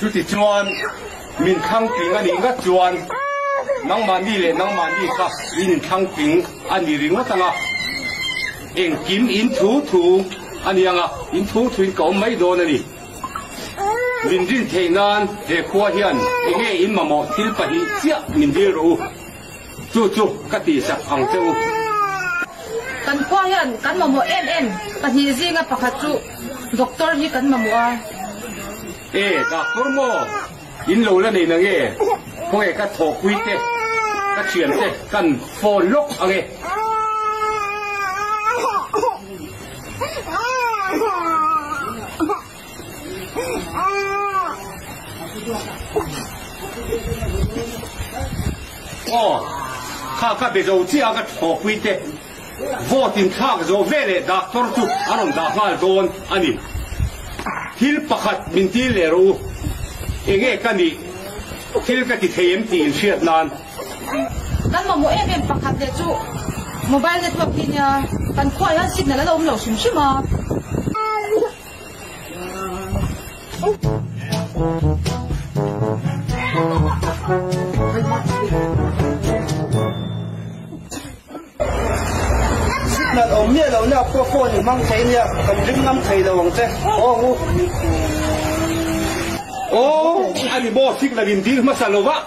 chú thì chuan mình khăng kính anh ngắt chuan nang man đi cả in khăng kính anh đi ring mất tăng à em kim in thu anh yang à in thu in cậu mấy đô này mình riêng thế nan thế khoa hiền nghe in mà một til phải chia mình đi rồi chú cái gì sắc hàng châu kan khoa hiền kan mà một em cái gì riêng à phải chú doctor gì kan mà một doctor mo in lâu là này nghe không nghe cái thọ quý thế cái chuyện thế kan phô lốc à nghe bây giờ chỉ là cái thọ quý thế vô tình thắc rồi về để doctor chú anh đã khai đồn anh hil pakhat min ti leru enge kani hil ka ti them ti shiat nan kan mo em pakhat le chu mobile network nya kan khoi han signal la lo shim shima signal om nia lo na ko phone mang thei nia kan ring ngam thei lo te anh bo signal in dir masalova